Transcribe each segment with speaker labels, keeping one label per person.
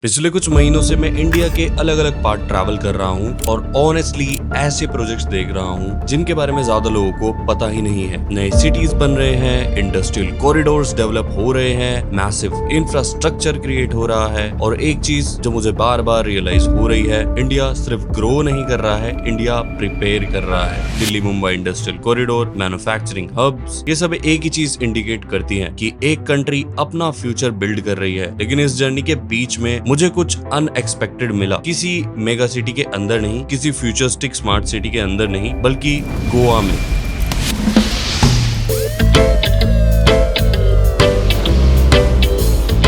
Speaker 1: पिछले कुछ महीनों से मैं इंडिया के अलग अलग पार्ट ट्रैवल कर रहा हूँ और ऑनेस्टली ऐसे प्रोजेक्ट्स देख रहा हूँ जिनके बारे में ज्यादा लोगों को पता ही नहीं है। नए सिटीज बन रहे हैं, इंडस्ट्रियल कॉरिडोर्स डेवलप हो रहे हैं, मैसिव इंफ्रास्ट्रक्चर क्रिएट हो रहा है और एक चीज जो मुझे बार बार रियलाइज हो रही है, इंडिया सिर्फ ग्रो नहीं कर रहा है, इंडिया प्रिपेयर कर रहा है। Delhi Mumbai industrial corridor, manufacturing hubs, ये सब एक ही चीज इंडिकेट करती है कि एक कंट्री अपना फ्यूचर बिल्ड कर रही है। लेकिन इस जर्नी के बीच में मुझे कुछ अनएक्सपेक्टेड मिला। किसी मेगा सिटी के अंदर नहीं, किसी फ्यूचरिस्टिक स्मार्ट सिटी के अंदर नहीं, बल्कि गोवा में।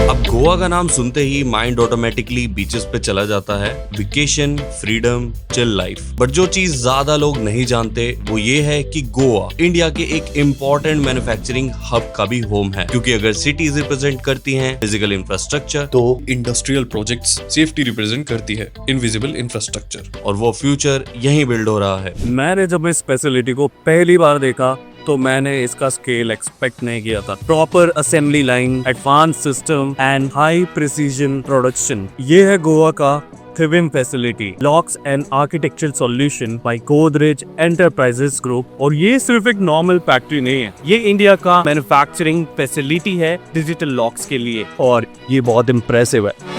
Speaker 1: अब गोवा का नाम सुनते ही माइंड ऑटोमेटिकली बीचेस पे चला जाता है, vacation, freedom, chill life. But जो चीज ज्यादा लोग नहीं जानते वो ये है कि गोवा इंडिया के एक इम्पोर्टेंट मैन्युफैक्चरिंग हब का भी होम है, क्योंकि अगर सिटीज रिप्रेजेंट करती हैं फिजिकल इंफ्रास्ट्रक्चर, तो
Speaker 2: इंडस्ट्रियल प्रोजेक्ट्स सेफ्टी रिप्रेजेंट करती है इनविजिबल इंफ्रास्ट्रक्चर,
Speaker 1: और वो फ्यूचर यहीं बिल्ड हो रहा है।
Speaker 3: मैंने जब इस फैसिलिटी को पहली बार देखा तो मैंने इसका स्केल एक्सपेक्ट नहीं किया था। Proper assembly line, advance system and high precision production, ये है गोवा का Thivim facility, locks and architectural solution bye Godrej enterprises group. और ये सिर्फ एक नॉर्मल फैक्ट्री नहीं है, ये इंडिया का मैन्युफैक्चरिंग फैसिलिटी है डिजिटल लॉक्स के लिए, और ये बहुत इम्प्रेसिव है।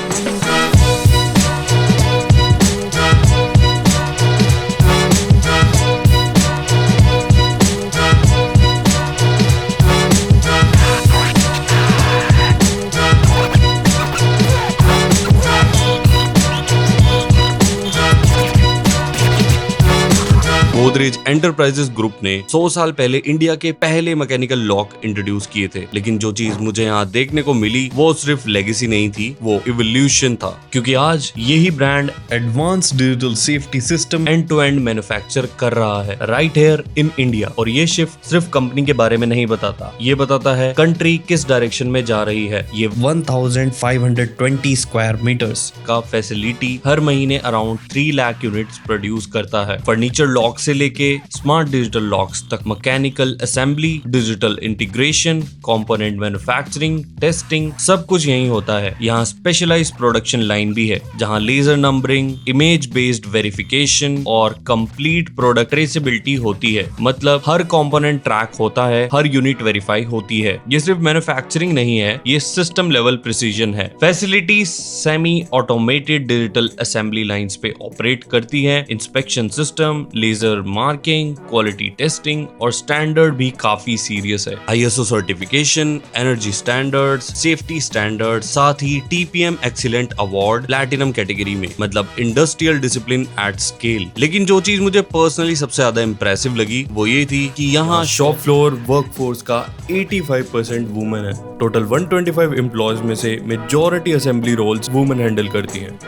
Speaker 1: गोदरेज एंटरप्राइजेस ग्रुप ने 100 साल पहले इंडिया के पहले मैकेनिकल लॉक इंट्रोड्यूस किए थे। लेकिन जो चीज मुझे यहाँ देखने को मिली वो सिर्फ लेगेसी नहीं थी, वो इवोल्यूशन था। क्योंकि आज यही brand
Speaker 2: advance digital safety system
Speaker 1: end to end manufacture कर रहा है राइट हियर इन इंडिया। और ये शिफ्ट सिर्फ कंपनी के बारे में नहीं बताता, ये बताता है कंट्री किस डायरेक्शन में जा रही है। ये
Speaker 2: 1520 स्क्वायर मीटर्स
Speaker 1: का फैसिलिटी हर महीने अराउंड 3 लाख यूनिट्स प्रोड्यूस करता है। फर्नीचर लॉक से लेके स्मार्ट डिजिटल लॉक्स तक, mechanical assembly, digital integration, component manufacturing, testing, सब कुछ यही होता है। यहाँ स्पेशलाइज्ड प्रोडक्शन लाइन भी है जहाँ laser numbering, image based verification और कंप्लीट प्रोडक्ट ट्रेसेबिलिटी होती है। मतलब हर कंपोनेंट ट्रैक होता है, हर यूनिट वेरीफाई होती है। ये सिर्फ मैन्युफैक्चरिंग नहीं है, ये सिस्टम लेवल प्रिसीजन है। Facility semi automated digital assembly lines पे ऑपरेट करती है। Inspection system, laser marking, quality testing और स्टैंडर्ड भी काफी सीरियस है। ISO certification, energy standards, safety standard, साथ ही TPM excellent award platinum category में, मतलब इंडस्ट्रियल डिसिप्लिन एट स्केल। लेकिन जो चीज मुझे पर्सनली सबसे ज्यादा इंप्रेसिव लगी वो ये थी कि यहाँ शॉप फ्लोर वर्कफोर्स का 85% वुमेन है। टोटल 125 एम्प्लॉयज में से majority assembly roles women handle करती हैं।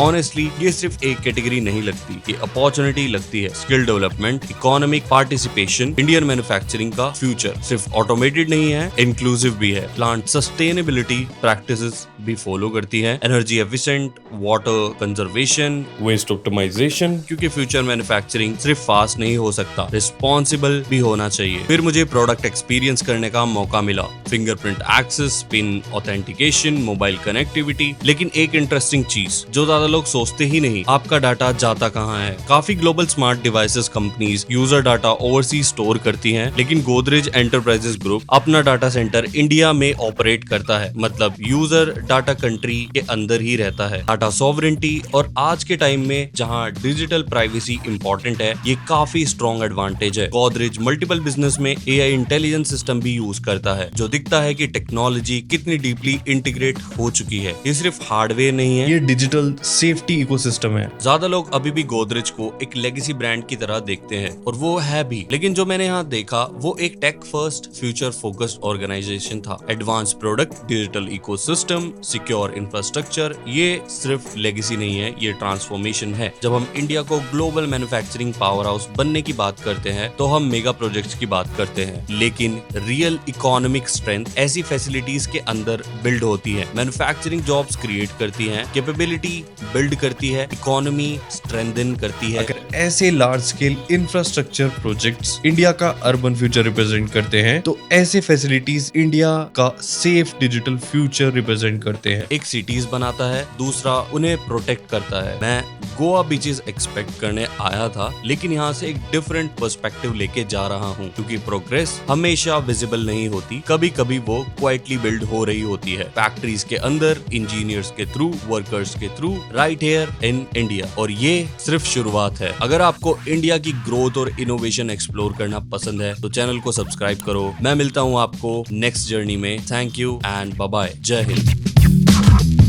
Speaker 1: ऑनेस्टली ये सिर्फ एक कैटेगरी नहीं लगती, ये अपॉर्चुनिटी लगती है। Skill development, economic participation, Indian manufacturing का फ्यूचर सिर्फ ऑटोमेटेड नहीं है, इंक्लूसिव भी है। प्लांट सस्टेनेबिलिटी प्रैक्टिसेस भी फॉलो करती है, energy efficient, water conservation,
Speaker 2: waste optimisation,
Speaker 1: क्योंकि फ्यूचर मैन्युफैक्चरिंग सिर्फ फास्ट नहीं हो सकता, रिस्पॉन्सिबल भी होना चाहिए। फिर मुझे प्रोडक्ट एक्सपीरियंस करने का मौका मिला, fingerprint access, pin authentication, mobile connectivity. लेकिन एक इंटरेस्टिंग चीज जो ज्यादा लोग सोचते ही नहीं, आपका डाटा जाता कहाँ है। काफी global smart devices companies user data overseas store करती हैं, लेकिन गोदरेज एंटरप्राइजेस ग्रुप अपना डाटा सेंटर इंडिया में ऑपरेट करता है। मतलब यूजर डाटा कंट्री के अंदर ही रहता है। डाटा सॉवरेंटी, और आज के टाइम में जहां डिजिटल प्राइवेसी इंपॉर्टेंट है, ये काफी स्ट्रॉन्ग एडवांटेज है। गोदरेज मल्टीपल बिजनेस में AI इंटेलिजेंस सिस्टम भी यूज करता है, जो दिखता है कि टेक्नोलॉजी कितनी डीपली इंटीग्रेट हो चुकी है। ये सिर्फ हार्डवेयर नहीं है,
Speaker 2: ये डिजिटल सेफ्टी इकोसिस्टम है।
Speaker 1: ज्यादा लोग अभी भी गोदरेज को एक लेगेसी ब्रांड की तरह देखते हैं, और वो है भी। लेकिन जो मैंने यहाँ देखा वो एक tech first, future focused organisation था। Advance product, digital ecosystem, secure infrastructure, ये सिर्फ लेगेसी नहीं है, ये ट्रांसफॉर्मेशन है। जब हम इंडिया को ग्लोबल मैन्युफैक्चरिंग पावर हाउस बनने की बात करते हैं तो हम मेगा प्रोजेक्ट्स की बात करते हैं, लेकिन रियल इकोनॉमिक स्ट्रेंथ ऐसी फैसिलिटीज के अंदर बिल्ड होती है। मैन्युफैक्चरिंग जॉब्स क्रिएट करती हैं, कैपेबिलिटी बिल्ड करती है, इकोनॉमी स्ट्रेंथन करती है।
Speaker 2: अगर ऐसे large scale infrastructure projects India का अर्बन फ्यूचर रिप्रेजेंट करते हैं तो ऐसे फैसिलिटीज इंडिया का सेफ डिजिटल फ्यूचर रिप्रेजेंट करते हैं।
Speaker 1: एक सिटीज बनाता है, दूसरा उन्हें प्रोटेक्ट करता है। मैं गोवा बीचेस एक्सपेक्ट करने आया था, लेकिन यहाँ से एक डिफरेंट पर्सपेक्टिव लेके जा रहा हूँ, क्योंकि प्रोग्रेस हमेशा विजिबल नहीं होती, कभी कभी वो क्वाइटली बिल्ड हो रही होती है, फैक्ट्रीज के अंदर, इंजीनियर्स के थ्रू, वर्कर्स के through, right here in India. और ये सिर्फ शुरुआत है। अगर आपको इंडिया की ग्रोथ और इनोवेशन एक्सप्लोर करना पसंद है तो चैनल को सब्सक्राइब करो। मैं मिलता हूँ आपको नेक्स्ट जर्नी में। Thank you and bye bye. जय हिंद।